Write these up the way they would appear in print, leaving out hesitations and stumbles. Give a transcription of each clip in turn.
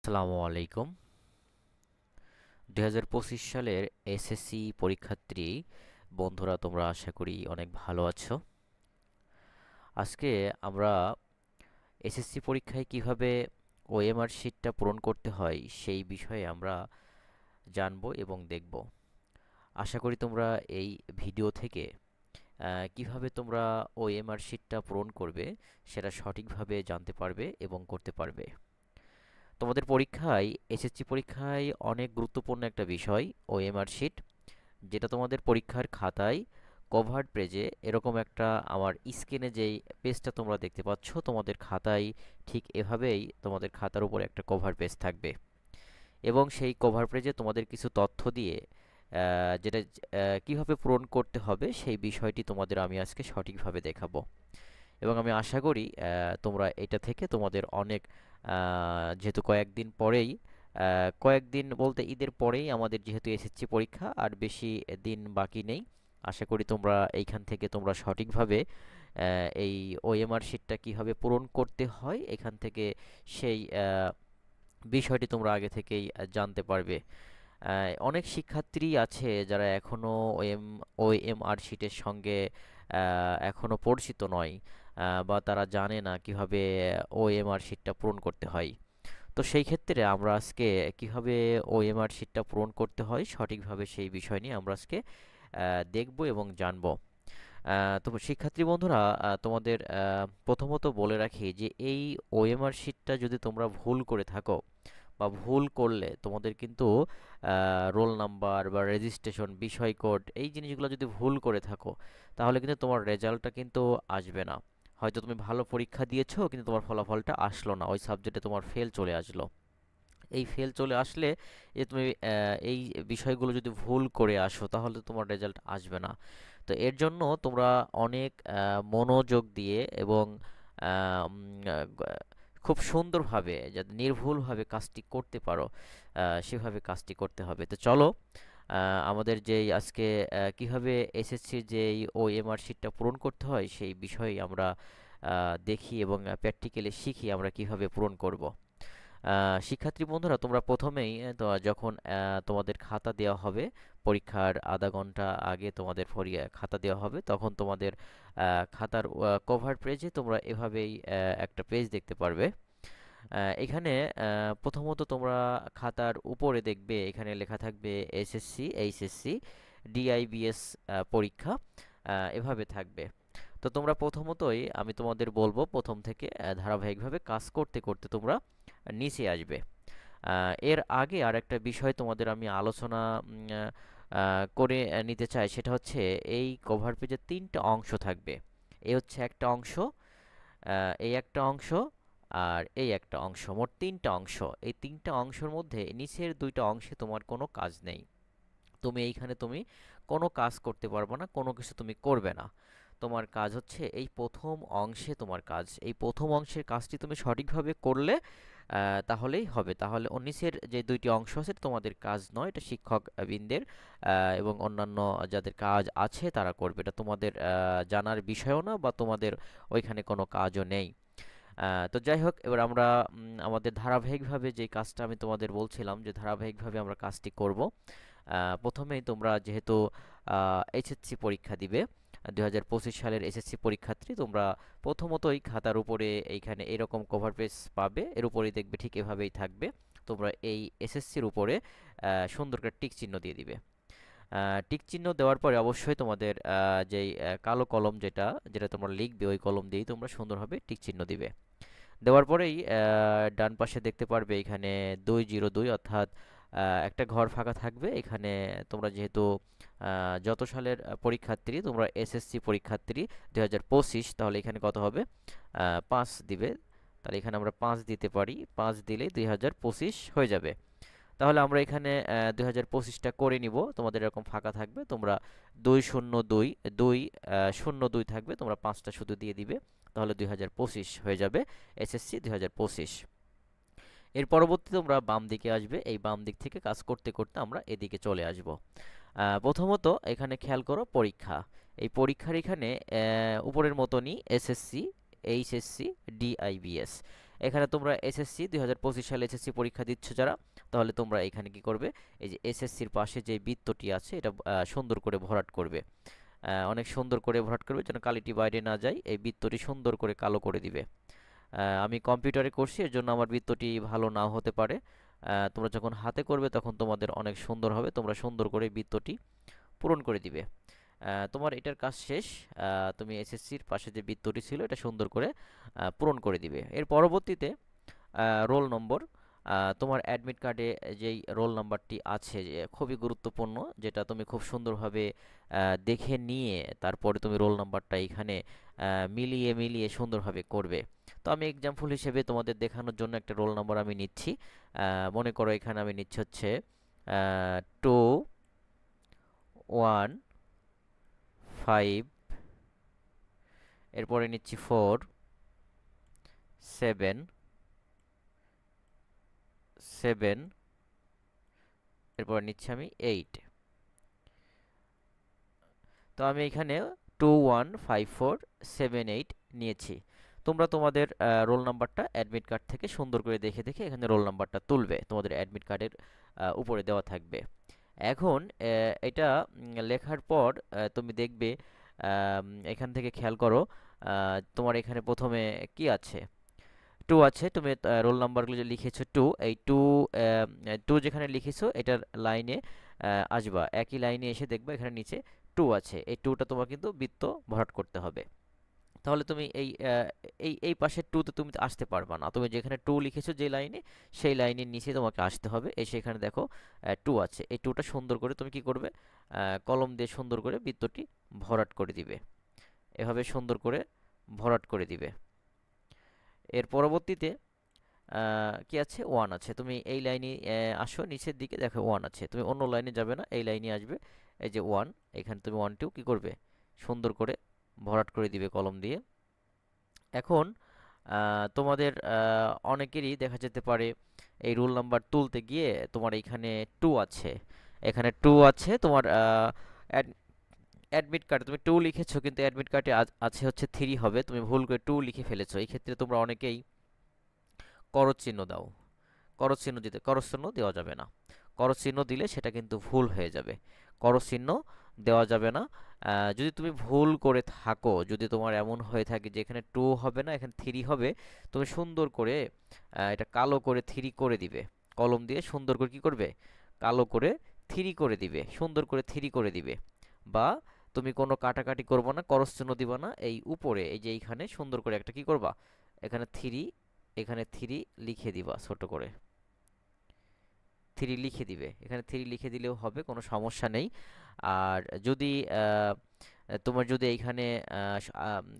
আসসালামু আলাইকুম। 2025 সালের এসএসসি পরীক্ষার্থী বন্ধুরা, তোমরা আশা করি অনেক ভালো আছো। আজকে আমরা এসএসসি পরীক্ষায় কিভাবে ওএমআর শিটটা পূরণ করতে হয় সেই বিষয়ে আমরা জানব এবং দেখব। আশা করি তোমরা এই ভিডিও থেকে কিভাবে তোমরা ওএমআর শিটটা পূরণ করবে সেটা সঠিকভাবে জানতে পারবে এবং করতে পারবে। তোমাদের পরীক্ষায়, এসএসসি পরীক্ষায় অনেক গুরুত্বপূর্ণ একটা বিষয় ওএমআর শিট, যেটা তোমাদের পরীক্ষার খাতায় কভার্ড পেজে এরকম একটা, আমার স্ক্রিনে যেই পেজটা তোমরা দেখতে পাচ্ছ, তোমাদের খাতায় ঠিক এভাবেই তোমাদের খাতার উপরে একটা কভার পেজ থাকবে এবং সেই কভার পেজে তোমাদের কিছু তথ্য দিয়ে যেটা কিভাবে পূরণ করতে হবে সেই বিষয়টি তোমাদের আমি আজকে সঠিকভাবে দেখাবো এবং আমি আশা করি তোমরা এটা থেকে তোমাদের অনেক, যেহেতু কয়েকদিন পরেই, কয়েকদিন বলতে ঈদের পরেই আমাদের যেহেতু এসএসসি পরীক্ষা, আর বেশি দিন বাকি নেই। আশা করি তোমরা এইখান থেকে তোমরা সঠিকভাবে এই ওএমআর শিটটা কিভাবে পূরণ করতে হয় এখান থেকে সেই বিষয়টি তোমরা আগে থেকেই জানতে পারবে। অনেক শিক্ষার্থী আছে যারা এখনও ওএমআর শিটের সঙ্গে এখনও পরিচিত নয়, বা তারা জানে না কিভাবে ওএমআর শিটটা পূরণ করতে হয়। তো সেই ক্ষেত্রে আমরা আজকে কিভাবে ওএমআর শিটটা পূরণ করতে হয় সঠিকভাবে সেই বিষয় নিয়ে আমরা আজকে দেখব এবং জানব। তো শিক্ষার্থী বন্ধুরা, তোমাদের প্রথমত বলে রাখি যে এই ওএমআর শিটটা যদি তোমরা ভুল করে থাকো বা ভুল করলে তোমাদের কিন্তু রোল নাম্বার বা রেজিস্ট্রেশন বিষয় কোড এই জিনিসগুলো যদি ভুল করে থাকো, তাহলে কিন্তু তোমার রেজাল্টটা কিন্তু আসবে না। হয়তো তুমি ভালো পরীক্ষা দিয়েছো কিন্তু তোমার ফলাফলটা আসলো না, ওই সাবজেক্টে তোমার ফেল চলে আসলো। এই ফেল চলে আসলে যে তুমি এই বিষয়গুলো যদি ভুল করে আসো তাহলে তোমার রেজাল্ট আসবে না। তো এর জন্য তোমরা অনেক মনোযোগ দিয়ে এবং খুব সুন্দরভাবে যাতে নির্ভুলভাবে কাজটি করতে পারো, সেভাবে কাজটি করতে হবে। তো চলো, আমাদের যেই আজকে কিভাবে এসএসসির যেই ওএমআর শিটটা পূরণ করতে হয় সেই বিষয়ে আমরা দেখি এবং প্র্যাকটিক্যালি শিখি আমরা কিভাবে পূরণ করব। শিক্ষার্থী বন্ধুরা, তোমরা প্রথমেই তো যখন তোমাদের খাতা দেওয়া হবে, পরীক্ষার আধা ঘন্টা আগে তোমাদের খাতা দেওয়া হবে, তখন তোমাদের খাতার কভার পেজে তোমরা এভাবেই একটা পেজ দেখতে পারবে। এখানে প্রথমত তোমরা খাতার উপরে দেখবে এখানে লেখা থাকবে এসএসসি, এইচএসসি, ডিআইবিএস পরীক্ষা, এভাবে থাকবে। তো তোমরা প্রথমতই আমি তোমাদের বলবো প্রথম থেকে ধারাবাহিকভাবে কাজ করতে করতে তোমরা নিচে আসবে। এর আগে আর একটা বিষয় তোমাদের আমি আলোচনা করে নিতে চাই, সেটা হচ্ছে এই কভার পেজের তিনটা অংশ থাকবে। এই হচ্ছে একটা অংশ, এই একটা অংশ, আর এই একটা অংশ, মোট তিনটা অংশ। এই তিনটা অংশের মধ্যে নিচের দুইটা অংশে তোমার কোনো কাজ নেই। তুমি কোনো কাজ করতে পারবে না, কোনো কিছু তুমি করবে না। তোমার কাজ হচ্ছে এই প্রথম অংশে, তোমার কাজ এই প্রথম অংশের কাজটি তুমি সঠিকভাবে করলে তাহলেই হবে। তাহলে নিচের যে দুইটি অংশ আছে এটা তোমাদের কাজ নয়, এটা শিক্ষক বৃন্দের এবং অন্যান্য যাদের কাজ আছে তারা করবে, এটা তোমাদের জানার বিষয়ও না বা তোমাদের ওইখানে কোনো কাজও নেই। তো যাই হোক, এবার আমরা আমাদের ধারাবাহিকভাবে যে কাজটা আমি তোমাদের বলছিলাম যে ধারাবাহিকভাবে আমরা কাজটি করব। প্রথমেই তোমরা যেহেতু এইচএসসি পরীক্ষা দিবে, 2025 সালের এসএসসি পরীক্ষার্থী, তোমরা প্রথমতই খাতার উপরে এইখানে এরকম কভার পেজ পাবে, এর উপরেই দেখবে ঠিক এভাবেই থাকবে। তোমরা এই এসএসসির উপরে সুন্দর করে টিক চিহ্ন দিয়ে দিবে। টিক চিহ্ন দেওয়ার পরে অবশ্যই তোমাদের যেই কালো কলম যেটা যেটা তোমরা লিখবে ওই কলম দিয়েই তোমরা সুন্দরভাবে টিক চিহ্ন দিবে। দেওয়ার পরেই ডান পাশে দেখতে পারবে এখানে 202, অর্থাৎ একটা ঘর ফাঁকা থাকবে এখানে। তোমরা যেহেতু যত সালের পরীক্ষার্থী, তোমরা এসএসসি পরীক্ষার্থী 2025, তাহলে এখানে কত হবে? 5 দিবে। তাহলে এখানে আমরা 5 দিতে পারি, 5 দিলেই 2025 হয়ে যাবে। তাহলে আমরা এখানে 2025টা করে নিব। তোমাদের এরকম ফাঁকা থাকবে, তোমরা 202, 202 থাকবে, তোমরা 5টা শুধু দিয়ে দিবে, তাহলে 2025 হয়ে যাবে এসএসসি 2025। এর পরবর্তী তোমরা বাম দিকে আসবে, এই বাম দিক থেকে কাজ করতে করতে আমরা এদিকে চলে আসব। প্রথমত এখানে খেয়াল করো পরীক্ষা, এই পরীক্ষার এখানে উপরের মতনই এসএসসি, এইচএসসি, ডিআইবিএস, এখানে তোমরা এসএসসি 2025 সালে এসএসসি পরীক্ষা দিচ্ছ যারা, তাহলে তোমরা এখানে কি করবে, এই যে এসএসসির পাশে যে বৃত্তটি আছে এটা সুন্দর করে ভরাট করবে। অনেক সুন্দর করে ভরাট করবে যেন কালিটি বাইরে না যায়, এই বৃত্তটি সুন্দর করে কালো করে দিবে। আমি কম্পিউটারে করছি এর জন্য আমার বৃত্তটি ভালো নাও হতে পারে। তোমরা যখন হাতে করবে তখন তোমাদের অনেক সুন্দর হবে, তোমরা সুন্দর করে বৃত্তটি পূরণ করে দিবে। তোমার এটার কাজ শেষ। তুমি এসএসসির পাশে যে বৃত্তটি ছিল এটা সুন্দর করে পূরণ করে দিবে। এর পরবর্তীতে রোল নম্বর, তোমার অ্যাডমিট কার্ডে যেই রোল নাম্বারটি আছে যে খুবই গুরুত্বপূর্ণ, যেটা তুমি খুব সুন্দরভাবে দেখে নিয়ে তারপরে তুমি রোল নাম্বারটা এখানে মিলিয়ে মিলিয়ে সুন্দরভাবে করবে। তো আমি এক্সাম্পল হিসেবে তোমাদের দেখানোর জন্য একটা রোল নাম্বার আমি নিচ্ছি। মনে করো এখানে আমি নিচ্ছি হচ্ছে 215, এরপরে নিচ্ছি 477, এরপর নিচ্ছি আমি 8। তো আমি এখানে 215478 নিয়েছি। তোমরা তোমাদের রোল নাম্বারটা অ্যাডমিট কার্ড থেকে সুন্দর করে দেখে দেখে এখানে রোল নাম্বারটা তুলবে, তোমাদের অ্যাডমিট কার্ডের উপরে দেওয়া থাকবে। এখন এটা লেখার পর তুমি দেখবে এখান থেকে খেয়াল করো, তোমার এখানে প্রথমে কি আছে, 2 আছে। তুমি রোল নাম্বারগুলো যে লিখেছো 2, এই 2 যেখানে লিখেছো এটার লাইনে আসবা, একই লাইনে এসে দেখবা এখানে নিচে 2 আছে। এই 2টা তোমার কিন্তু বৃত্ত ভরাট করতে হবে। তাহলে তুমি এই পাশের 2তে তুমি আসতে পারবা না, তুমি যেখানে 2 লিখেছো যে লাইনে, সেই লাইনের নিচে তোমাকে আসতে হবে। এসে এখানে দেখো 2 আছে, এই 2টা সুন্দর করে তুমি কি করবে, কলম দিয়ে সুন্দর করে বৃত্তটি ভরাট করে দিবে। এভাবে সুন্দর করে ভরাট করে দিবে। এর পরবর্তীতে কি আছে, 1 আছে। তুমি এই লাইনে আসো, নিচের দিকে দেখো 1 আছে, তুমি অন্য লাইনে যাবে না, এই লাইনে আসবে। এই যে 1, এখানে তুমি 1 2 কি করবে, সুন্দর করে ভরাট করে দিবে কলম দিয়ে। এখন তোমাদের অনেকেরই দেখা যেতে পারে এই রোল নাম্বার তুলতে গিয়ে তোমার এইখানে 2 আছে, এখানে 2 আছে। তোমার অ্যাডমিট কার্ডে তুমি 2 লিখেছো কিন্তু অ্যাডমিট কার্ডে আছে হচ্ছে 3 হবে, তুমি ভুল করে 2 লিখে ফেলেছো। এই ক্ষেত্রে তোমরা অনেকেই করজ চিহ্ন দাও। করজ চিহ্ন দেওয়া যাবে না। করজ চিহ্ন দিলে সেটা কিন্তু ভুল হয়ে যাবে। করজ চিহ্ন দেওয়া যাবে না। যদি তুমি ভুল করে থাকো, যদি তোমার এমন হয়ে থাকে যে এখানে 2 হবে না এখানে 3 হবে, তুমি সুন্দর করে এটা কালো করে 3 করে দিবে। কলম দিয়ে সুন্দর করে কি করবে, কালো করে 3 করে দিবে, সুন্দর করে 3 করে দিবে। বা তুমি কোনো কাটাকাটি করবে না, করজ চিহ্ন দিবা না, এই উপরে এই যে এইখানে সুন্দর করে একটা কি করবা, এখানে 3, এখানে 3 লিখে দিবা, ছোট করে 3 লিখে দিবে। এখানে 3 লিখে দিলেও হবে, কোনো সমস্যা নেই। আর যদি তোমার যদি এইখানে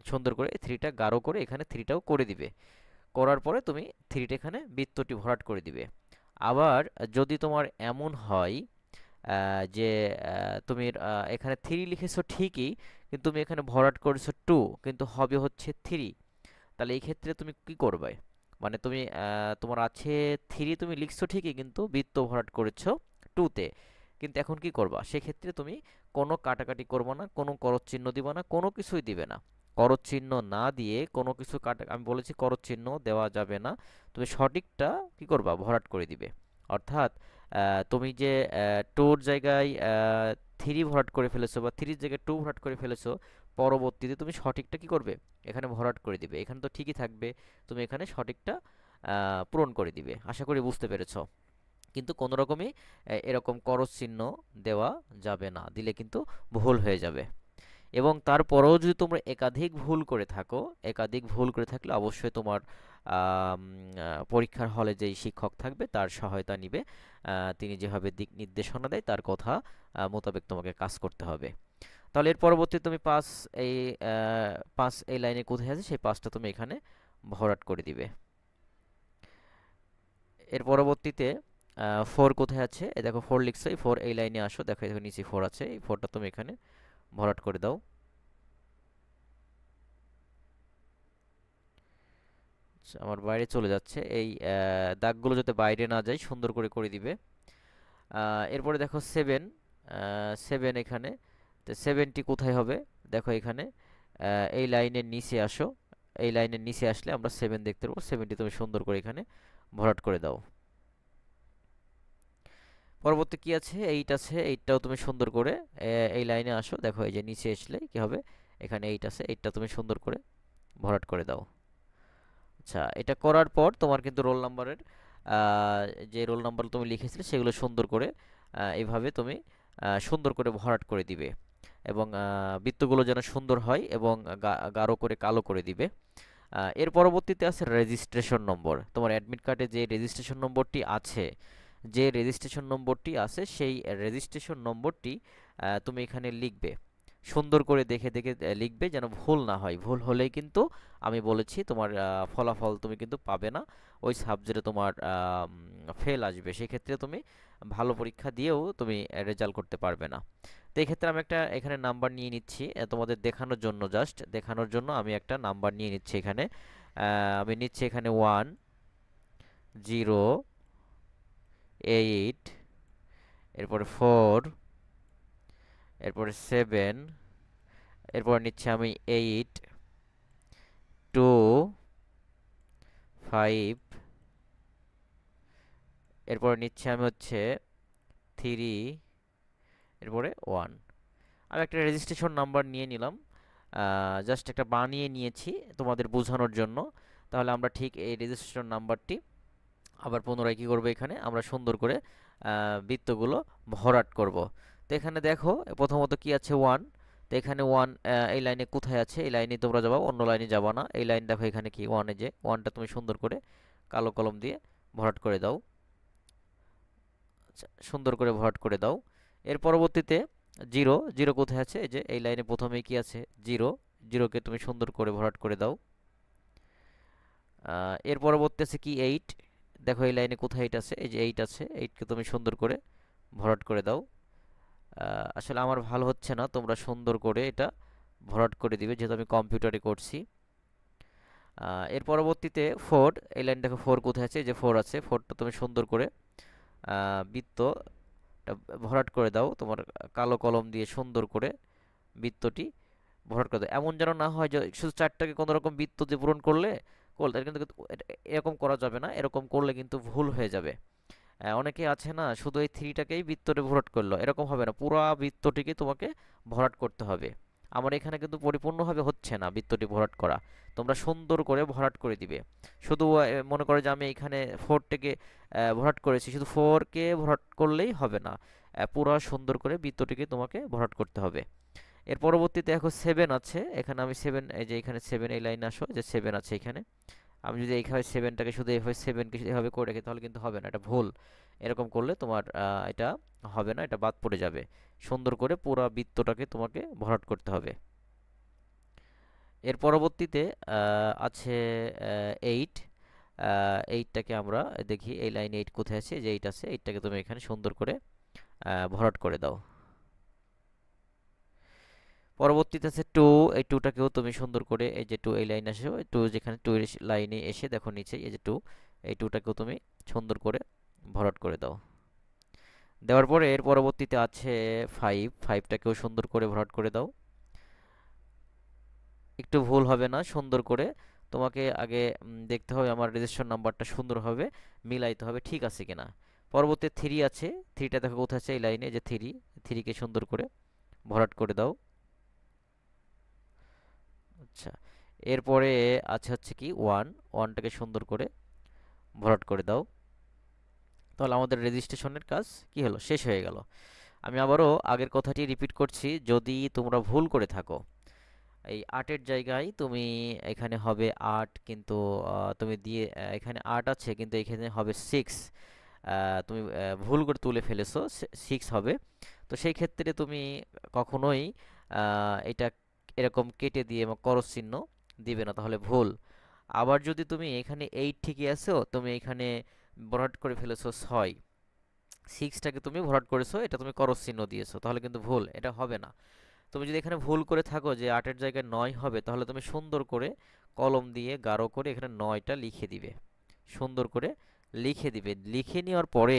সুন্দর করে 3টা গাঢ় করে এখানে 3টাও করে দিবে। করার পরে তুমি 3টা এখানে বৃত্তটি ভরাট করে দিবে। আবার যদি তোমার এমন হয় যে তুমি এখানে 3 লিখেছো ঠিকই, কিন্তু তুমি এখানে ভরাট করেছো 2, কিন্তু হবে হচ্ছে 3, তাহলে এই ক্ষেত্রে তুমি কি করবে, মানে তুমি তোমার আছে 3 তুমি লিখছো ঠিকই কিন্তু বৃত্ত ভরাট করেছো 2তে, কিন্তু এখন কি করবা, সেক্ষেত্রে তুমি কোনো কাটাকাটি করবে না, কোনো করজ চিহ্ন দিবা না, কোনো কিছুই দিবে না। করজ চিহ্ন না দিয়ে কোনো কিছু কাটা, আমি বলেছি করজ চিহ্ন দেওয়া যাবে না, তুমি সঠিকটা কি করবা, ভরাট করে দিবে। অর্থাৎ তুমি যে 2 জায়গায় 3 ভরাট করে ফেলেছো বা 3 জায়গায় 2 ভরাট করে ফেলেছো, পরবর্তীতে তুমি সঠিকটা কি করবে, এখানে ভরাট করে দিবে। এখানে তো ঠিকই থাকবে, তুমি এখানে সঠিকটা পূরণ করে দিবে। আশা করি বুঝতে পেরেছো। কিন্তু কোনো রকমই এরকম করজ চিহ্ন দেওয়া যাবে না, দিলে কিন্তু ভুল হয়ে যাবে। এবং তারপরেও যদি তোমরা একাধিক ভুল করে থাকো, একাধিক ভুল করে থাকলে অবশ্যই তোমার পরীক্ষার হলে যেই শিক্ষক থাকবে তার সহায়তা নিবে। তিনি যেভাবে দিক নির্দেশনা দেয় তার কথা মোতাবেক তোমাকে কাজ করতে হবে। তাহলে এর পরবর্তীতে তুমি 5, এই 5 এই লাইনে কোথায় আছে সেই 5টা তুমি এখানে ভরাট করে দিবে। এর পরবর্তীতে 4 কোথায় আছে, এই দেখো 4 লিখছো, এই 4 এই লাইনে আসো, দেখো এখানে নিচে 4 আছে, এই 4টা তুমি এখানে ভরাট করে দাও। আচ্ছা, আমার বাইরে চলে যাচ্ছে, এই দাগগুলো যাতে বাইরে না যায় সুন্দর করে করে দিবে। এরপরে দেখো 7, 7 এখানে, তো 7টি কোথায় হবে, দেখো এখানে এই লাইনের নিচে আসো, এই লাইনের নিচে আসলে আমরা 7 দেখতে পাবো, 7টি তুমি সুন্দর করে এখানে ভরাট করে দাও। পরবর্তী কি আছে, 8 আছে, 8টাও তুমি সুন্দর করে এই লাইনে আসো, দেখো এই যে নিচে আসলে কি হবে, এখানে 8 আছে, 8টা তুমি সুন্দর করে ভরাট করে দাও। আচ্ছা, এটা করার পর তোমার কিন্তু রোল নাম্বারের যে রোল নাম্বার তুমি লিখেছিলে সেগুলো সুন্দর করে এইভাবে তুমি সুন্দর করে ভরাট করে দিবে, এবং বৃত্তগুলো যেন সুন্দর হয় এবং গাঢ় করে কালো করে দিবে। এর পরবর্তীতে আছে রেজিস্ট্রেশন নম্বর। তোমার অ্যাডমিট কার্ডে যে রেজিস্ট্রেশন নম্বরটি আছে, সেই রেজিস্ট্রেশন নম্বরটি তুমি এখানে লিখবে। সুন্দর করে দেখে দেখে লিখবে, যেন ভুল না হয়। ভুল হলেই কিন্তু আমি বলেছি তোমার ফলাফল তুমি কিন্তু পাবে না, ওই সাবজেক্টে তোমার ফেল আসবে। সেক্ষেত্রে তুমি ভালো পরীক্ষা দিয়েও তুমি রেজাল্ট করতে পারবে না। তো এক্ষেত্রে আমি একটা এখানে নাম্বার নিয়ে নিচ্ছি তোমাদের দেখানোর জন্য, জাস্ট দেখানোর জন্য আমি একটা নাম্বার নিয়ে নিচ্ছি এখানে। আমি নিচ্ছি এখানে 1, 0, 8, এরপরে 4, এরপরে 7, এরপর নিচ্ছি আমি 8, 2, 5, এরপর নিচ্ছি আমি হচ্ছে 3, এরপরে 1। আমি একটা রেজিস্ট্রেশন নাম্বার নিয়ে নিলাম, জাস্ট একটা বানিয়ে নিয়েছি তোমাদের বোঝানোর জন্য। তাহলে আমরা ঠিক এই রেজিস্ট্রেশন নাম্বারটি আবার পুনরায় কী করবো, এখানে আমরা সুন্দর করে বৃত্তগুলো ভরাট করব। তো এখানে দেখো প্রথমত কি আছে, 1। তো এখানে 1 এই লাইনে কোথায় আছে, এই লাইনে তোমরা যাবা, অন্য লাইনে যাবা না। এই লাইন দেখো এখানে কি 1, যে 1টা তুমি সুন্দর করে কালো কলম দিয়ে ভরাট করে দাও। আচ্ছা, সুন্দর করে ভরাট করে দাও। এর পরবর্তীতে 0, 0 কোথায় আছে, এই যে এই লাইনে প্রথমেই কি আছে, 0, 0কে তুমি সুন্দর করে ভরাট করে দাও। এর পরবর্তী আছে কি 8, দেখো এই লাইনে কোথায় 8 আছে, এই যে 8 আছে, 8কে তুমি সুন্দর করে ভরাট করে দাও। আসলে আমার ভালো হচ্ছে না, তোমরা সুন্দর করে এটা ভরাট করে দিবে, যেহেতু আমি কম্পিউটারে করছি। এর পরবর্তীতে 4, এই লাইন দেখো 4 কোথায় আছে, এই যে 4 আছে, 4টা তুমি সুন্দর করে বৃত্তটা ভরাট করে দাও তোমার কালো কলম দিয়ে, সুন্দর করে বৃত্তটি ভরাট করে দাও। এমন যেন না হয় যে শুধু 4টাকে কোনো রকম বৃত্ত দিয়ে পূরণ করলে এটা কিন্তু এরকম করা যাবে না, এরকম করলে কিন্তু ভুল হয়ে যাবে। অনেকে আছে না, শুধু এই 3টাকেই বৃত্তটি ভরাট করলো, এরকম হবে না, পুরো বৃত্তটিকে তোমাকে ভরাট করতে হবে। আমার এখানে কিন্তু পরিপূর্ণভাবে হচ্ছে না বৃত্তটি ভরাট করা, তোমরা সুন্দর করে ভরাট করে দিবে। শুধু মনে করো যে আমি এখানে 4টাকে ভরাট করেছি, শুধু 4কে ভরাট করলেই হবে না, পুরো সুন্দর করে বৃত্তটিকে তোমাকে ভরাট করতে হবে। এর পরবর্তীতে এখন 7 আছে, এখানে আমি 7, এই যে এখানে 7, এই লাইনে আসো, যে 7 আছে এখানে। আমি যদি এইভাবে 7টাকে শুধু এইভাবে 7কে এভাবে করে রাখি তাহলে কিন্তু হবে না, এটা ভুল। এরকম করলে তোমার এটা হবে না, এটা বাদ পড়ে যাবে। সুন্দর করে পুরো বৃত্তটাকে তোমাকে ভরাট করতে হবে। এর পরবর্তীতে আছে 8, 8টাকে আমরা দেখি, এই লাইনে 8 কোথায় আছে, যে 8 আছে, 8টাকে তুমি এখানে সুন্দর করে ভরাট করে দাও। পরবর্তীতে আছে 2, এই 2টাকেও তুমি সুন্দর করে, এই যে 2 এই লাইনে আসো, 2 যেখানে 2 এর লাইনে এসে দেখো নিচে এই যে 2, এই 2টাকেও তুমি সুন্দর করে ভরাট করে দাও। দেওয়ার পরে এর পরবর্তীতে আছে 5, 5টাকেও সুন্দর করে ভরাট করে দাও। একটু ভুল হবে না, সুন্দর করে তোমাকে আগে দেখতে হবে আমার রেজিস্ট্রেশন নাম্বারটা সুন্দরভাবে মিলাইতে হবে ঠিক আছে কিনা। পরবর্তী 3 আছে, 3টা দেখো কোথায় আছে, এই লাইনে যে 3, 3কে সুন্দর করে ভরাট করে দাও। আচ্ছা, এরপরে আছে হচ্ছে কি 1, 1টাকে সুন্দর করে ভরাট করে দাও। তাহলে আমাদের রেজিস্ট্রেশনের কাজ কি হলো, শেষ হয়ে গেল। আমি আবারও আগের কথাটি রিপিট করছি, যদি তোমরা ভুল করে থাকো, এই 8-এর জায়গায় তুমি এখানে হবে 8, কিন্তু তুমি দিয়ে এখানে 8 আছে কিন্তু এখানে হবে 6, তুমি ভুল করে তুলে ফেলেছো, 6 হবে। তো সেই ক্ষেত্রে তুমি কখনোই এটা এরকম কেটে দিয়ে ক্রস চিহ্ন দিবে না, তাহলে ভুল। আবার যদি তুমি এখানে 8 ঠিকই আছো, তুমি এখানে ভরাট করে ফেলেছো 6, 6টাকে তুমি ভরাট করেছো, এটা তুমি ক্রস চিহ্ন দিয়েছো, তাহলে কিন্তু ভুল, এটা হবে না। তুমি যদি এখানে ভুল করে থাকো যে 8-এর জায়গায় 9 হবে, তাহলে তুমি সুন্দর করে কলম দিয়ে গাঢ় করে এখানে 9টা লিখে দিবে, সুন্দর করে লিখে দিবে। লিখে নেওয়ার পরে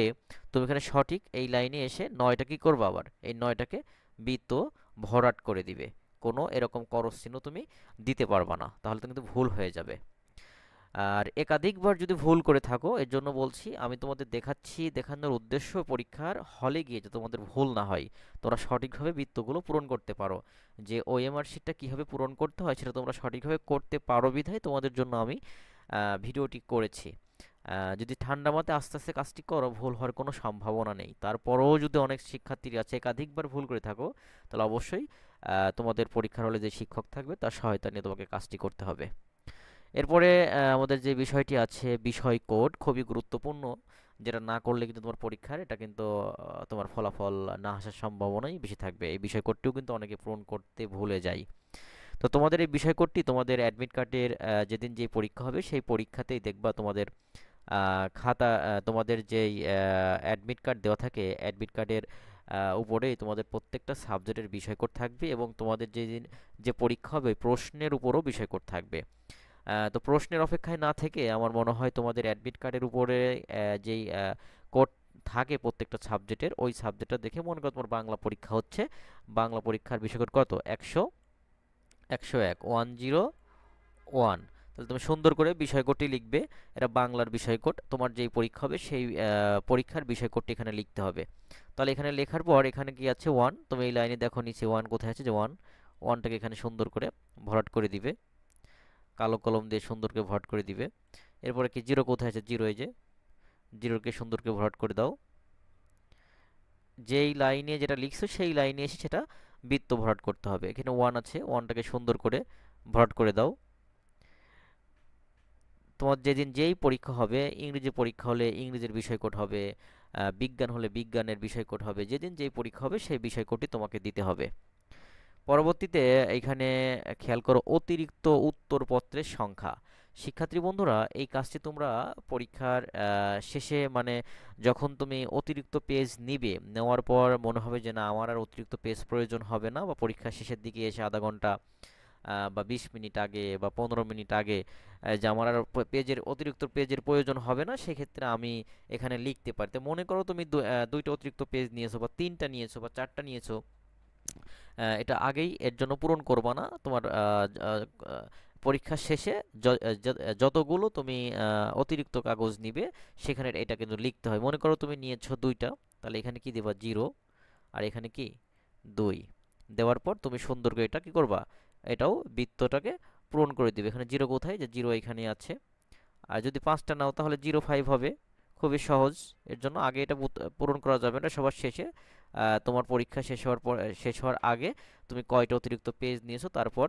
তুমি এখানে সঠিক এই লাইনে এসে 9টা কি করবে, আবার এই 9টাকে বৃত্ত ভরাট করে দিবে, কোনো এরকম করস চিহ্ন তুমি দিতে পারবা না, তাহলে তো কিন্তু ভুল হয়ে যাবে। আর একাধিকবার যদি ভুল করে থাকো, এর জন্য বলছি, আমি তোমাদের দেখাচ্ছি, দেখানোর উদ্দেশ্য পরীক্ষার হলে গিয়ে যে তোমাদের ভুল না হয়, তোমরা সঠিকভাবে বৃত্তগুলো পূরণ করতে পারো। যে ওএমআর শিটটা কীভাবে পূরণ করতে হয় সেটা তোমরা সঠিকভাবে করতে পারো বিধায় তোমাদের জন্য আমি ভিডিওটি করেছি। যদি ঠান্ডা মাথায় আস্তে আস্তে কাজটি করো, ভুল হওয়ার কোনো সম্ভাবনা নেই। তারপরেও যদি অনেক শিক্ষার্থী আছে একাধিকবার ভুল করে থাকো, তাহলে অবশ্যই তোমাদের পরীক্ষার হলে যে শিক্ষক থাকবে তার সহায়তা নিয়ে তোমাকে কাজটি করতে হবে। এরপরে আমাদের যে বিষয়টি আছে, বিষয় কোড খুবই গুরুত্বপূর্ণ, যেটা না করলে কিন্তু তোমার পরীক্ষার এটা কিন্তু তোমার ফলাফল না আসার সম্ভাবনাই বেশি থাকবে। এই বিষয় কোডটিও কিন্তু অনেকে পূরণ করতে ভুলে যায়। তো তোমাদের এই বিষয় কোডটি তোমাদের অ্যাডমিট কার্ডের যেদিন যে পরীক্ষা হবে সেই পরীক্ষাতেই দেখবা তোমাদের খাতা, তোমাদের যেই অ্যাডমিট কার্ড দেওয়া থাকে, অ্যাডমিট কার্ডের উপরেই তোমাদের প্রত্যেকটা সাবজেক্টের বিষয় কোড থাকবে, এবং তোমাদের যেদিন যে পরীক্ষা হবে প্রশ্নের উপরও বিষয় কোড থাকবে। তো প্রশ্নের অপেক্ষায় না থেকে আমার মনে হয় তোমাদের অ্যাডমিট কার্ডের উপরে যেই কোড থাকে প্রত্যেকটা সাবজেক্টের, ওই সাবজেক্টটা দেখে, মনে করো তোমার বাংলা পরীক্ষা হচ্ছে, বাংলা পরীক্ষার বিষয় কোড কত, 101 101, তাহলে তুমি সুন্দর করে বিষয় কোডটি লিখবে। এটা বাংলার বিষয় কোড, তোমার যেই পরীক্ষা হবে সেই পরীক্ষার বিষয় কোডটি এখানে লিখতে হবে। তাহলে এখানে লেখার পর এখানে কি আছে, ওয়ান, তুমি এই লাইনে দেখো নিচে ওয়ান কোথায় আছে, যে ওয়ানটাকে এখানে সুন্দর করে ভরাট করে দিবে, কালো কলম দিয়ে সুন্দর করে ভরাট করে দিবে। এরপরে কি জিরো কোথায় আছে, জিরো, এই যে জিরোকে সুন্দর করে ভরাট করে দাও। যেই লাইনে যেটা লিখছো সেই লাইনে এসে সেটা বৃত্ত ভরাট করতে হবে। এখানে ওয়ান আছে, ওয়ানটাকে সুন্দর করে ভরাট করে দাও। তোমার যেদিন যেই পরীক্ষা হবে, ইংরেজি পরীক্ষা হলে ইংরেজির বিষয় কোড হবে, বিজ্ঞান হলে বিজ্ঞানের বিষয় কোড হবে, যেদিন যেই পরীক্ষা হবে সেই বিষয় কোডটি তোমাকে দিতে হবে। পরবর্তীতে এইখানে খেয়াল করো অতিরিক্ত উত্তরপত্রের সংখ্যা। শিক্ষার্থী বন্ধুরা, এই কাজটি তোমরা পরীক্ষার শেষে, মানে যখন তুমি অতিরিক্ত পেজ নিবে, নেওয়ার পর মনে হবে যে না আমার আর অতিরিক্ত পেজ প্রয়োজন হবে না, বা পরীক্ষার শেষের দিকে এসে আধা ঘন্টা বা 20 মিনিট আগে বা 15 মিনিট আগে যে আমার আর অতিরিক্ত পেজের প্রয়োজন হবে না, সেক্ষেত্রে আমি এখানে লিখতে পারি। তো মনে করো তুমি দুইটা অতিরিক্ত পেজ নিয়েছো, বা তিনটা নিয়েছো, বা চারটা নিয়েছো, এটা আগেই এর জন্য পূরণ করবা না। তোমার পরীক্ষা শেষে যতগুলো তুমি অতিরিক্ত কাগজ নিবে সেখানে এটা কিন্তু লিখতে হয়। মনে করো তুমি নিয়েছো দুইটা, তাহলে এখানে কি দেবা, জিরো, আর এখানে কি, দুই, দেওয়ার পর তুমি সুন্দর করে এটা কি করবা, এটাও বৃত্তটাকে পূরণ করে দিবে। এখানে জিরো কোথায়, যে জিরো এখানে আছে। আর যদি পাঁচটা নাও তাহলে 05 হবে। খুবই সহজ। এর জন্য আগে এটা পূরণ করা যাবে না, সবার শেষে তোমার পরীক্ষা শেষ হওয়ার আগে তুমি কয়টা অতিরিক্ত পেজ নিয়েছো, তারপর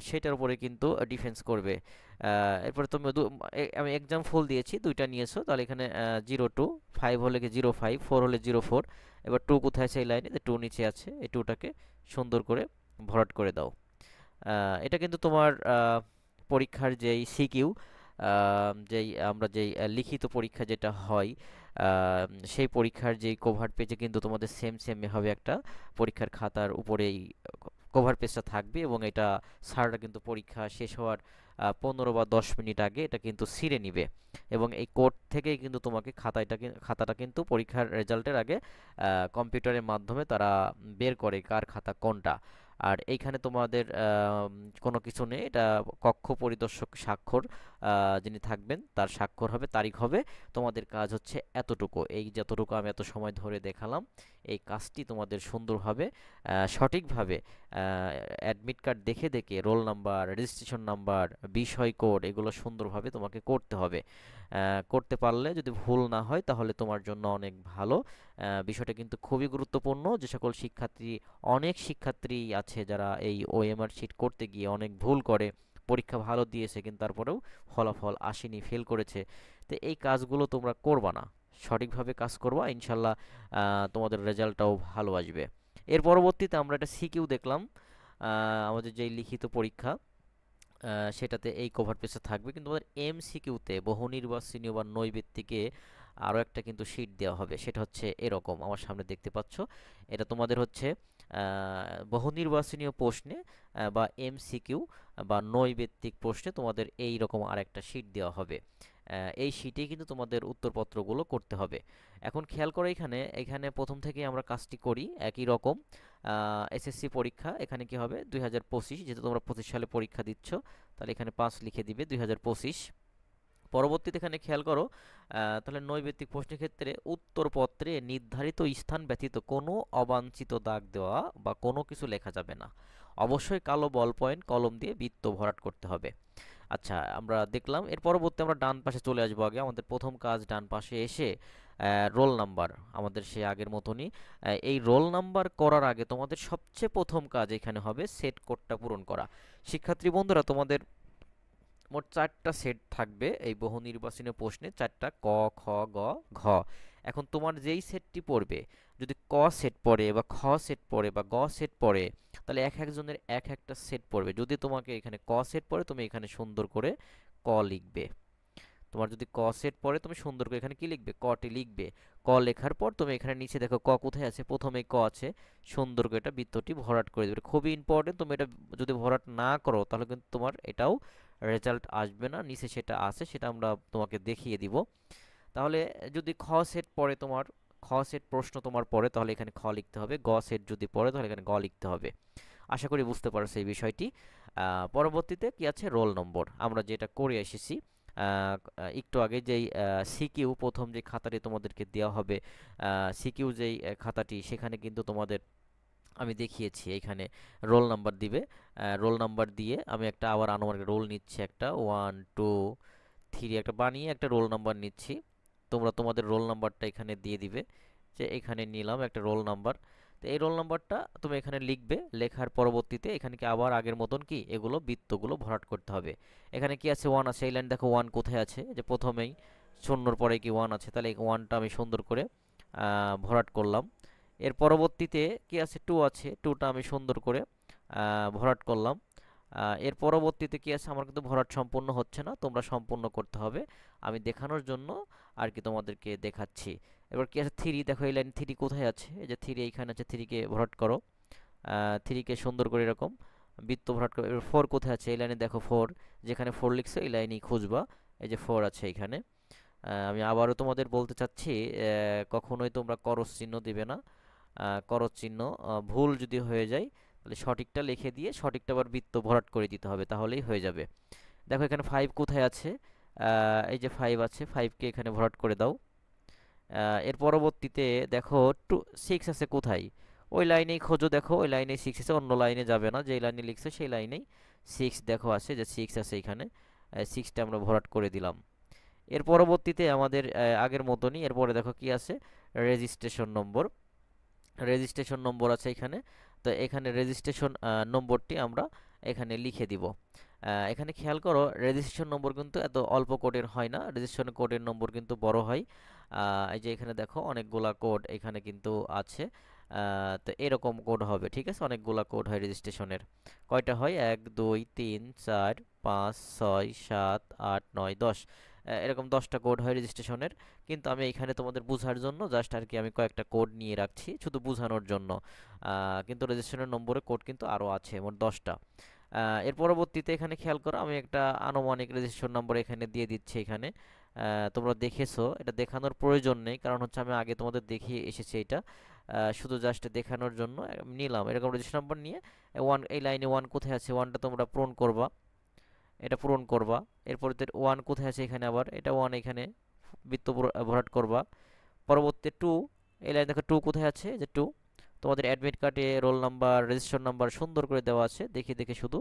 সেটার উপরে কিন্তু ডিফেন্স করবে। এরপরে তুমি আমি এক্সাম্পল দিয়েছি, দুইটা নিয়েছো, তাহলে এখানে 02, 5 হলে কি 05, 4 হলে 04। এবার টু কোথায় আছে, এই লাইনে টু নিচে আছে, এই টুটাকে সুন্দর করে ভরাট করে দাও। এটা কিন্তু তোমার পরীক্ষার যেই সিকিউ, যেই আমরা যেই লিখিত পরীক্ষা যেটা হয়, সেই পরীক্ষার যেই কভার পেজে কিন্তু তোমাদের সেম সেম হবে একটা পরীক্ষার খাতার উপরেই কভার পেজটা থাকবে, এবং এটা স্যাররা কিন্তু পরীক্ষা শেষ হওয়ার 15 বা 10 মিনিট আগে এটা কিন্তু ছিঁড়ে নিবে, এবং এই কোড থেকেই কিন্তু তোমাকে খাতাটা কিন্তু পরীক্ষার রেজাল্টের আগে কম্পিউটারের মাধ্যমে তারা বের করে কার খাতা কোনটা। আর এইখানে তোমাদের কোনো কিছু নেই, এটা কক্ষ পরিদর্শক স্বাক্ষর, যিনি থাকবেন তার স্বাক্ষর হবে, তারিখ হবে। তোমাদের কাজ হচ্ছে এতটুকু, এই যতটুকু আমি এত সময় ধরে দেখালাম, এই কাজটি তোমাদের সুন্দরভাবে সঠিকভাবে অ্যাডমিট কার্ড দেখে দেখে রোল নাম্বার, রেজিস্ট্রেশন নাম্বার, বিষয় কোড, এগুলো সুন্দরভাবে তোমাকে করতে হবে। করতে পারলে যদি ভুল না হয় তাহলে তোমার জন্য অনেক ভালো। বিষয়টা কিন্তু খুবই গুরুত্বপূর্ণ। যে সকল শিক্ষার্থী, অনেক শিক্ষার্থী আছে যারা এই ওএমআর শিট করতে গিয়ে অনেক ভুল করে, পরীক্ষা ভালো দিয়েছে কিন্তু তারপরেও ফলাফল আসেনি, ফেল করেছে। তো এই কাজগুলো তোমরা করবা না, সঠিকভাবে কাজ করবা, ইনশাল্লাহ তোমাদের রেজাল্টটাও ভালো আসবে। এর পরবর্তীতে আমরা একটা সিকিউ দেখলাম, আমাদের যেই লিখিত পরীক্ষা, সেটাতে এই কভার পেজটা থাকবে, কিন্তু আমাদের এমসিকিউতে বহু নির্বাচনীয় বা নৈবেত্তিকে আরও একটা কিন্তু শীট দেওয়া হবে। সেটা হচ্ছে এরকম, আমার সামনে দেখতে পাচ্ছ, এটা তোমাদের হচ্ছে বহু নির্বাচনীয় প্রশ্নে বা এমসিকিউ বা নৈবেত্তিক প্রশ্নে তোমাদের এই রকম আর একটা শীট দেওয়া হবে। এই শীটেই কিন্তু তোমাদের উত্তরপত্রগুলো করতে হবে। এখন খেয়াল করো, এখানে এখানে প্রথম থেকেই আমরা কাজটি করি একই রকম। এসএসসি পরীক্ষা এখানে কি হবে 2025, যেহেতু তোমরা 25 সালে পরীক্ষা দিচ্ছ, তাহলে এখানে 5 লিখে দিবে 2025। পরবর্তীতে এখানে খেয়াল করো, তাহলে নৈবেত্তিক প্রশ্নের ক্ষেত্রে উত্তরপত্রে নির্ধারিত স্থান ব্যতীত কোনো অবাঞ্ছিত দাগ দেওয়া বা কোনো কিছু লেখা যাবে না। অবশ্যই কালো বল পয়েন্ট কলম দিয়ে বৃত্ত ভরাট করতে হবে। আচ্ছা, আমরা দেখলাম। এর পরবর্তী আমরা ডান পাশে চলে আসবো। আগে আমাদের প্রথম কাজ ডান পাশে এসে রোল নাম্বার, আমাদের সে আগের মতনই এই রোল নাম্বার করার আগে তোমাদের সবচেয়ে প্রথম কাজ এখানে হবে সেট কোডটা পূরণ করা। শিক্ষার্থী বন্ধুরা, তোমাদের মোট 4টা সেট থাকবে এই বহু নির্বাচনী প্রশ্নে, 4টা ক, খ, গ, ঘ। এখন তোমার যেই সেটটি পড়বে, যদি ক সেট পড়ে বা খ সেট পড়ে বা গ সেট পড়ে, তাহলে এক একজনের এক একটা সেট পড়বে। যদি তোমাকে এখানে ক সেট পড়ে, তুমি এখানে সুন্দর করে ক লিখবে। তোমার যদি ক সেট পড়ে, তুমি সুন্দর করে এখানে কি লিখবে, কটি লিখবে। ক লেখার পর তুমি এখানে নিচে দেখো ক কোথায় আছে, প্রথমে ক আছে, সুন্দর করে এটা বৃত্তটি ভরাট করে দেবে। খুবই ইম্পর্টেন্ট, তুমি এটা যদি ভরাট না করো তাহলে কিন্তু তোমার এটাও রেজাল্ট আসবে না। নিচে সেটা আছে, সেটা আমরা তোমাকে দেখিয়ে দিব। তাহলে যদি খ সেট পড়ে তোমার, খ সেট প্রশ্ন তোমার পড়ে, তাহলে এখানে খ লিখতে হবে। গ সেট যদি পড়ে, তাহলে এখানে গ লিখতে হবে। আশা করি বুঝতে পারছো এই বিষয়টি। পরবর্তীতে কি আছে, রোল নম্বর। আমরা যেটা করে এসেছি একটু আগে, যেই সিকিউ প্রথম যে খাতাটি তোমাদেরকে দেওয়া হবে, সিকিউ যেই খাতাটি, সেখানে কিন্তু তোমাদের আমি দেখিয়েছি এইখানে রোল নাম্বার দিবে। রোল নাম্বার দিয়ে আমি একটা আবার আনুমানিক রোল নিচ্ছি, একটা 1 2 3 একটা বানিয়ে একটা রোল নাম্বার নিচ্ছি। তোমরা তোমাদের রোল নাম্বারটা এখানে দিয়ে দিবে, যে এখানে নিলাম একটা রোল নাম্বার। তো এই রোল নাম্বারটা তুমি এখানে লিখবে। লেখার পরবর্তীতে এখানে কি আবার আগের মতন কি এগুলো বৃত্তগুলো ভরাট করতে হবে। এখানে কি আছে, 1 আছে, এই লাইন দেখো 1 কোথায় আছে, যে প্রথমেই শূন্যর পরে কি 1 আছে, তাহলে এই 1টা আমি সুন্দর করে ভরাট করলাম। এর পরবর্তীতে কি আছে, 2 আছে, 2টা আমি সুন্দর করে ভরাট করলাম। এর পরবর্তীতে কি আছে, আমার কিন্তু ভরাট সম্পূর্ণ হচ্ছে না, তোমরা সম্পূর্ণ করতে হবে। আমি দেখানোর জন্য আর কি তোমাদেরকে দেখাচ্ছি। এবার কি আছে, 3 দেখো, এই লাইন 3 কোথায় আছে, এই যে 3 এইখানে আছে, 3কে ভরাট করো। 3কে সুন্দর করে এরকম বৃত্ত ভরাট করো। এবার 4 কোথায় আছে, এই লাইনে দেখো 4, যেখানে 4 লিখছো এই লাইনেই খুঁজবা। এই যে 4 আছে এখানে। আমি আবারও তোমাদের বলতে চাচ্ছি, কখনোই তোমরা করস চিহ্ন দিবে না। করস চিহ্ন ভুল যদি হয়ে যায়, তাহলে সঠিকটা লিখে দিয়ে সঠিকটা আবার বৃত্ত ভরাট করে দিতে হবে, তাহলেই হয়ে যাবে। দেখো এখানে 5 কোথায় আছে, এই যে 5 আছে, 5কে এখানে ভরাট করে দাও। এর পরবর্তীতে দেখো 6 আছে কোথায়, ওই লাইনেই খোঁজো। দেখো ওই লাইনে 6 আছে, অন্য লাইনে যাবে না, যেই লাইনে লিখছো সেই লাইনেই 6 দেখো আছে, যে 6 আছে এখানে। 6টা আমরা ভরাট করে দিলাম। এর পরবর্তীতে আমাদের আগের মতনই, এরপরে দেখো কি আছে, রেজিস্ট্রেশন নম্বর। রেজিস্ট্রেশন নম্বর আছে এখানে। তো এখানে রেজিস্ট্রেশন নম্বরটি আমরা এখানে লিখে দিব। এখানে খেয়াল করো, রেজিস্ট্রেশন নম্বর কিন্তু এত অল্প কোডের হয় না, রেজিস্ট্রেশন কোডের নম্বর কিন্তু বড় হয়। এই যে এখানে দেখো অনেকগুলা কোড এখানে কিন্তু আছে। তো এরকম কোড হবে, ঠিক আছে, অনেকগুলা কোড হয় রেজিস্ট্রেশনের। কয়টা হয়, 1 2 3 4 5 6 7 8 9 10, এরকম 10টা কোড হয় রেজিস্ট্রেশনের। কিন্তু আমি এখানে তোমাদের বোঝার জন্য জাস্ট আর কি আমি কয়েকটা কোড নিয়ে রাখছি, শুধু বোঝানোর জন্য। কিন্তু রেজিস্ট্রেশনের নম্বরে কোড কিন্তু আরও আছে, মোট 10টা। এর পরবর্তীতে এখানে খেয়াল করো, আমি একটা আনুমানিক রেজিস্ট্রেশন নম্বর এখানে দিয়ে দিচ্ছি এখানে। তোমরা দেখেছো, এটা দেখানোর প্রয়োজন নেই, কারণ হচ্ছে আমি আগে তোমাদের দেখিয়ে এসেছি এটা। শুধু জাস্ট দেখানোর জন্য নিলাম এরকম রেজিস্ট্রেশন নাম্বার নিয়ে। 1, এই লাইনে 1 কোথায় আছে, 1টা তোমরা পূরণ করবা, এটা পূরণ করবা। এরপরে 1 কোথায় আছে, এখানে আবার এটা 1 এখানে বৃত্ত ভরাট করবা। পরবর্তী 2, এই লাইন দেখো 2 কোথায় আছে, যে 2 তোমাদের অ্যাডমিট কার্ডে রোল নাম্বার রেজিস্ট্রেশন নাম্বার সুন্দর করে দেওয়া আছে, দেখে দেখে শুধু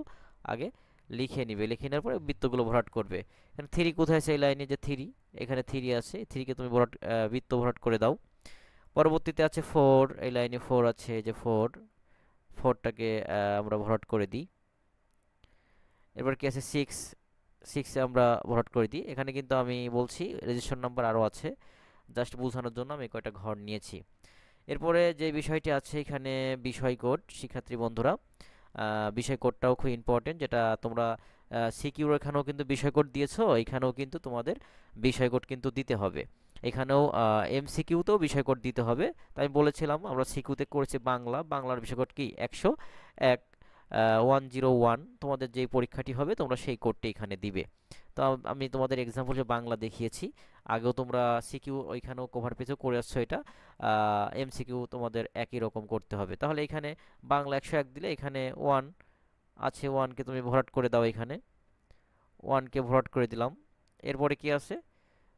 আগে লিখে নিবে। লিখে নেওয়ার পরে বৃত্তগুলো ভরাট করবে। এখানে 3 কোথায় আছে, এই লাইনে যে 3, এখানে 3 আছে, 3কে তুমি ভরাট বৃত্ত ভরাট করে দাও। পরবর্তীতে আছে 4, এই লাইনে 4 আছে, যে 4, 4টাকে আমরা ভরাট করে দিই। এরপর কি আছে, 6, 6এ আমরা ভরাট করে দিই। এখানে কিন্তু আমি বলছি রেজিস্ট্রেশন নাম্বার আরও আছে, জাস্ট বোঝানোর জন্য আমি কয়টা ঘর নিয়েছি। এরপরে যে বিষয়টি আছে এখানে, বিষয় কোড। শিক্ষার্থী বন্ধুরা, বিষয় কোডটাও খুব ইম্পর্টেন্ট, যেটা তোমরা সিকিউর এখানেও কিন্তু বিষয় কোড দিয়েছো, এখানেও কিন্তু তোমাদের বিষয় কোড কিন্তু দিতে হবে। এখানেও এমসিকিউতেও বিষয় কোড দিতে হবে। তাই আমি বলেছিলাম আমরা সিকিউতে করেছি বাংলা, বাংলার বিষয় কোড কি 101। 101 তোমাদের যেই পরীক্ষাটি হবে তোমরা সেই কোডটি এখানে দিবে। তো আমি তোমাদের এক্সাম্পল যে বাংলা দেখিয়েছি, আগেও তোমরা সিকিউ ওইখানেও কভার পেজও করে আসছো এটা, এমসিকিউ তোমাদের একই রকম করতে হবে। তাহলে এখানে বাংলা 101 দিলে এখানে 1 আছে, 1কে তুমি ভরাট করে দাও, এখানে 1কে ভরাট করে দিলাম। এরপরে কি আছে,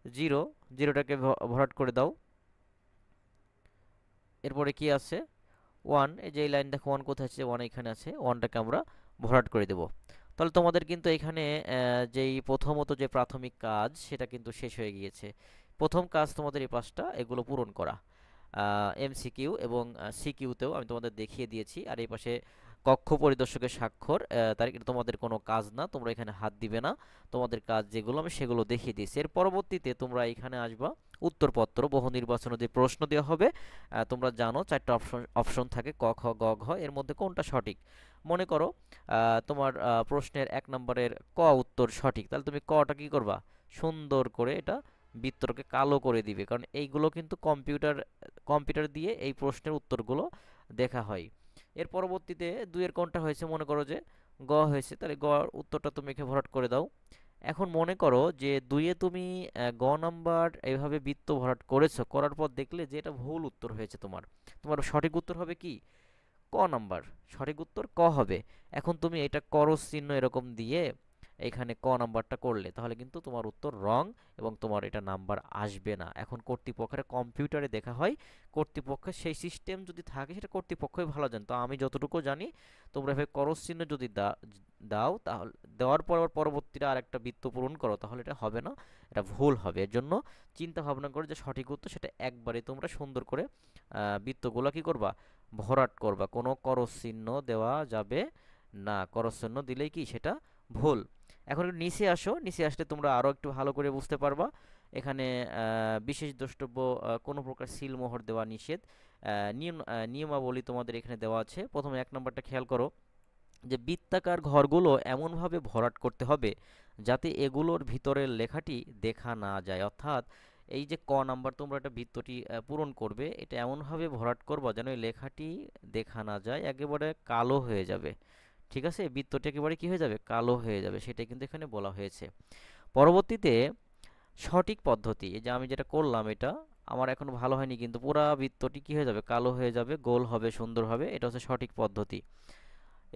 0, 0টাকে ভরাট করে দাও। এরপরে কি আছে, 1, এই যে এই লাইন দেখো 1 কোথায় আছে, 1 এখানে আছে, 1টাকে আমরা ভরাট করে দেব। তাহলে তোমাদের কিন্তু এখানে যেই প্রথমত যে প্রাথমিক কাজ সেটা কিন্তু শেষ হয়ে গিয়েছে। প্রথম কাজ তোমাদের এই পাঁচটা এগুলো পূরণ করা, এমসিকিউ এবং সিকিউতেও আমি তোমাদের দেখিয়ে দিয়েছি। আর এই পাশে কক্ষ পরিদর্শকের স্বাক্ষর, তার এটা তোমাদের কোনো কাজ না, তোমরা এখানে হাত দিবে না। তোমাদের কাজ যেগুলো আমি সেগুলো দেখিয়ে দিয়েছি। এর পরবর্তীতে তোমরা এখানে আসবা উত্তরপত্র, বহু নির্বাচনে যে প্রশ্ন দেওয়া হবে, তোমরা জানো 4টা অপশন থাকে, ক খ গ ঘ, এর মধ্যে কোনটা সঠিক। মনে করো তোমার প্রশ্নের 1 নম্বরের ক উত্তর সঠিক, তাহলে তুমি কটা কি করবা, সুন্দর করে এটা বৃত্তটাকে কালো করে দিবে, কারণ এইগুলো কিন্তু কম্পিউটার দিয়ে এই প্রশ্নের উত্তরগুলো দেখা হয়। এর পরবর্তীতে 2 এর কোনটা হয়েছে, মনে করো যে গ হয়েছে, তাহলে গ উত্তরটা তুমি এখানে ভরাট করে দাও। এখন মনে করো যে 2 এ তুমি গ নাম্বার এইভাবে বৃত্ত ভরাট করেছো, করার পর দেখলে যে এটা ভুল উত্তর হয়েছে, তোমার তোমার সঠিক উত্তর হবে কি, ক নাম্বার, সঠিক উত্তর ক হবে। এখন তুমি এটা করস চিহ্ন এরকম দিয়ে এখানে ক নাম্বারটা করলে, তাহলে কিন্তু তোমার উত্তর রং এবং তোমার এটা নাম্বার আসবে না। এখন কর্তৃপক্ষের কম্পিউটারে দেখা হয়, কর্তৃপক্ষের সেই সিস্টেম যদি থাকে সেটা কর্তৃপক্ষই ভালো জানে। তো আমি যতটুকু জানি, তোমরা এভাবে করস চিহ্ন যদি দাও, তাহলে দেওয়ার পর পরবর্তীতে আর একটা বৃত্ত পূরণ করো, তাহলে এটা হবে না, এটা ভুল হবে। এর জন্য চিন্তা ভাবনা করে যে সঠিক উত্তর সেটা একবারে তোমরা সুন্দর করে বৃত্তগুলো কি করবা, ভরাট করবা। কোনো করস চিহ্ন দেওয়া যাবে না, করস চিহ্ন দিলেই কি সেটা ভুল। এখন একটু নিচে আসো, নিচে আসলে তোমরা আরও একটু ভালো করে বুঝতে পারবা। এখানে বিশেষ দ্রষ্টব্য, কোনো প্রকার সিলমোহর দেওয়া নিষেধ, নিয়মাবলী তোমাদের এখানে দেওয়া আছে। প্রথমে 1 নম্বরটা খেয়াল করো, যে বৃত্তাকার ঘরগুলো এমনভাবে ভরাট করতে হবে যাতে এগুলোর ভিতরের লেখাটি দেখা না যায়। অর্থাৎ এই যে ক নাম্বার তোমরা একটা বৃত্তটি পূরণ করবে, এটা এমনভাবে ভরাট করবা যেন এই লেখাটি দেখা না যায়, একেবারে কালো হয়ে যাবে। ঠিক আছে, বৃত্তটি একেবারে কি হয়ে যাবে, কালো হয়ে যাবে, সেটাই কিন্তু এখানে বলা হয়েছে। পরবর্তীতে সঠিক পদ্ধতি, এই যে আমি যেটা করলাম এটা আমার এখন ভালো হয়নি, কিন্তু পুরা বৃত্তটি কি হয়ে যাবে, কালো হয়ে যাবে, গোল হবে, সুন্দর হবে, এটা হচ্ছে সঠিক পদ্ধতি।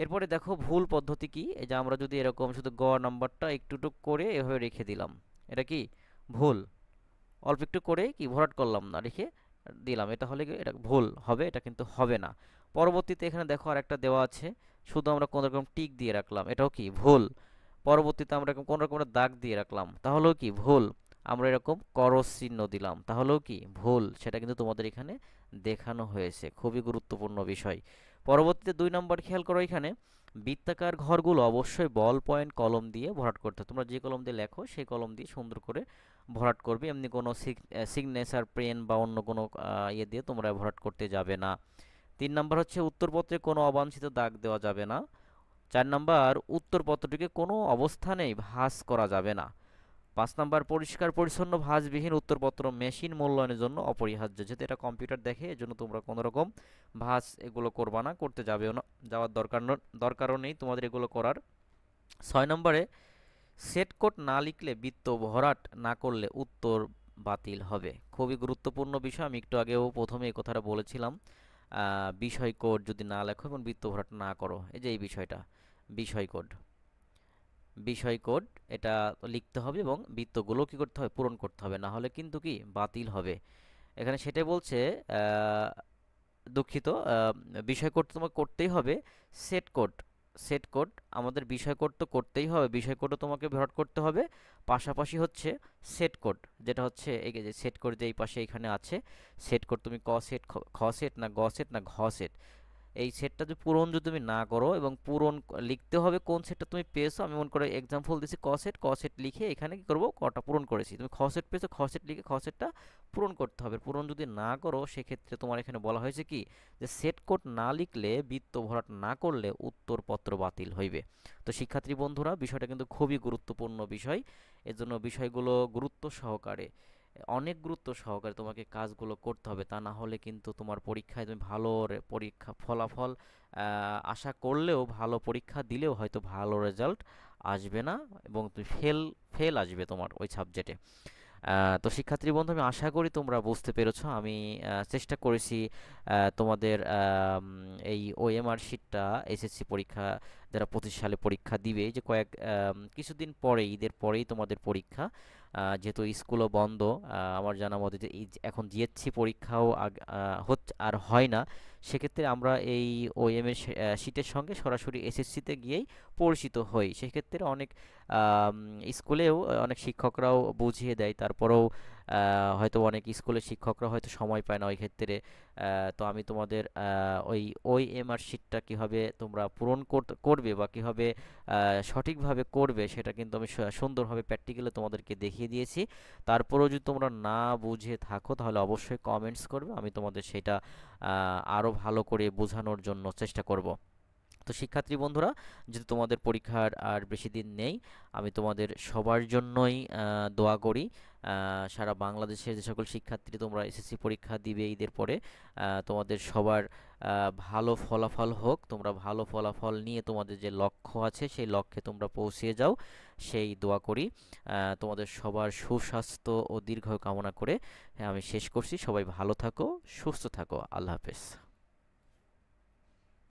এরপরে দেখো ভুল পদ্ধতি কি, এই যে আমরা যদি এরকম শুধু গ নাম্বারটা একটু টুক করে এভাবে রেখে দিলাম, এটা কি ভুল, অল্প একটু করে কি ভরাট করলাম না, রেখে দিলাম, এটা হলে কি এটা ভুল হবে, এটা কিন্তু হবে না। পরবর্তীতে এখানে দেখো আরেকটা দেওয়া আছে, শুধু আমরা কোন রকম টিক দিয়ে রাখলাম, এটাও কি ভুল। পরবর্তীতে আমরা কোন রকম একটা দাগ দিয়ে রাখলাম, তাহলেও কি ভুল। আমরা এরকম করস চিহ্ন দিলাম, তাহলেও কি ভুল। সেটা কিন্তু তোমাদের এখানে দেখানো হয়েছে, খুবই গুরুত্বপূর্ণ বিষয়। পরবর্তীতে 2 নম্বর খেয়াল করো, এখানে বৃত্তাকার ঘরগুলো অবশ্যই বল পয়েন্ট কলম দিয়ে ভরাট করতে হবে। তোমরা যে কলম দিয়ে লেখো সেই কলম দিয়ে সুন্দর করে ভরাট করবে, এমনি কোনো সিগনেচার পেন বা অন্য কোনো ইয়ে দিয়ে তোমরা ভরাট করতে যাবে না। 3 নম্বর হচ্ছে উত্তরপত্রে কোনো অবাঞ্ছিত দাগ দেওয়া যাবে না। 4 নাম্বার উত্তরপত্রটিকে কোনো অবস্থানেই ভাঁজ করা যাবে না। 5 নাম্বার পরিষ্কার পরিচ্ছন্ন ভাঁজবিহীন উত্তরপত্র মেশিন মূল্যায়নের জন্য অপরিহার্য, যেহেতু এটা কম্পিউটার দেখে এজন্য তোমরা কোনো রকম ভাঁজ এগুলো করবা না, করতে যাবেও না, যাওয়ার দরকারও নেই তোমাদের এগুলো করার। 6 নম্বরে সেট কোড না লিখলে বৃত্ত ভরাট না করলে উত্তর বাতিল হবে। খুবই গুরুত্বপূর্ণ বিষয়, আমি একটু আগেও প্রথমে এই কথাটা বলেছিলাম। বিষয় কোড যদি না লেখো এবং বৃত্ত ভরাট না করো, এই যে এই বিষয়টা, বিষয় কোড, বিষয় কোড এটা লিখতে হবে এবং বৃত্তগুলো কি করতে হবে, পূরণ করতে হবে, না হলে কিন্তু কি বাতিল হবে। এখানে সেটাই বলছে, আহ, দুঃখিত, বিষয় কোড তোমাকে করতেই হবে। সেট কোড, সেট কোড, আমাদের বিষয় কোড তো করতেই হবে, বিষয় কোডও তোমাকে ভরাট করতে হবে। পাশাপাশি হচ্ছে সেট কোড, যেটা হচ্ছে এই যে সেট কোড যে এই পাশে এখানে আছে, সেট কোড তুমি ক সেট, খ সেট না গ সেট না ঘ সেট, এই সেটটা যদি পূরণ যদি তুমি না করো, এবং পূরণ লিখতে হবে কোন সেটটা তুমি পেয়েছো। আমি মনে করে এক্সাম্পল দিছি ক সেট, ক সেট লিখে এখানে কি করবো, কটা পূরণ করেছি। তুমি খ সেট পেয়েছো, খ সেট লিখে খ সেটটা পূরণ করতে হবে। পূরণ যদি না করো সেক্ষেত্রে তোমার এখানে বলা হয়েছে কি, যে সেট কোড না লিখলে, বৃত্ত ভরাট না করলে উত্তরপত্র বাতিল হইবে। তো শিক্ষার্থী বন্ধুরা, বিষয়টা কিন্তু খুবই গুরুত্বপূর্ণ বিষয়, এজন্য বিষয়গুলো গুরুত্ব সহকারে অনেক গুরুত্ব সহকারে তোমাকে কাজগুলো করতে হবে, তা না হলে কিন্তু তোমার পরীক্ষায় তুমি ভালো পরীক্ষা ফলাফল আশা করলেও, ভালো পরীক্ষা দিলেও হয়তো ভালো রেজাল্ট আসবে না, এবং তুমি ফেল ফেল আসবে তোমার ওই সাবজেক্টে। তো শিক্ষার্থী বন্ধু, আমি আশা করি তোমরা বুঝতে পেরেছো। আমি চেষ্টা করেছি তোমাদের এই ওএমআর শিটটা, এসএসসি পরীক্ষা যারা 25 সালে পরীক্ষা দিবে, এই যে কিছুদিন পরে, ঈদের পরেই তোমাদের পরীক্ষা, যেহেতু স্কুলও বন্ধ, আমার জানা মতে যে এখন জিএসসি পরীক্ষাও হচ্ছে আর হয় না, সেক্ষেত্রে আমরা এই ওএম এর শিটের সঙ্গে সরাসরি এসএসসিতে গিয়েই পরিচিত হই। সেক্ষেত্রে অনেক আম, স্কুলেও অনেক শিক্ষকরাও বুঝিয়ে দেয়, তারপরেও হয়তো অনেক স্কুলের শিক্ষকরা হয়তো সময় পায় না ওই ক্ষেত্রে। তো আমি তোমাদের ওই এমআর শিটটা কীভাবে তোমরা পূরণ করবে বা কীভাবে সঠিকভাবে করবে, সেটা কিন্তু আমি সুন্দরভাবে প্র্যাকটিক্যালি তোমাদেরকে দেখিয়ে দিয়েছি। তারপরেও যদি তোমরা না বুঝে থাকো তাহলে অবশ্যই কমেন্টস করবে, আমি তোমাদের সেটা আরও ভালো করে বোঝানোর জন্য চেষ্টা করব। তো শিক্ষার্থী বন্ধুরা, যদি তোমাদের পরীক্ষার আর বেশি দিন নেই, আমি তোমাদের সবার জন্যই দোয়া করি। সারা বাংলাদেশের যে সকল শিক্ষার্থী তোমরা এসএসসি পরীক্ষা দিবে ঈদের পরে, তোমাদের সবার ভালো ফলাফল হোক, তোমরা ভালো ফলাফল নিয়ে তোমাদের যে লক্ষ্য আছে সেই লক্ষ্যে তোমরা পৌঁছে যাও, সেই দোয়া করি। তোমাদের সবার সুস্বাস্থ্য ও দীর্ঘায়ু কামনা করে আমি শেষ করছি। সবাই ভালো থাকো, সুস্থ থাকো, আল্লাহ হাফেজ।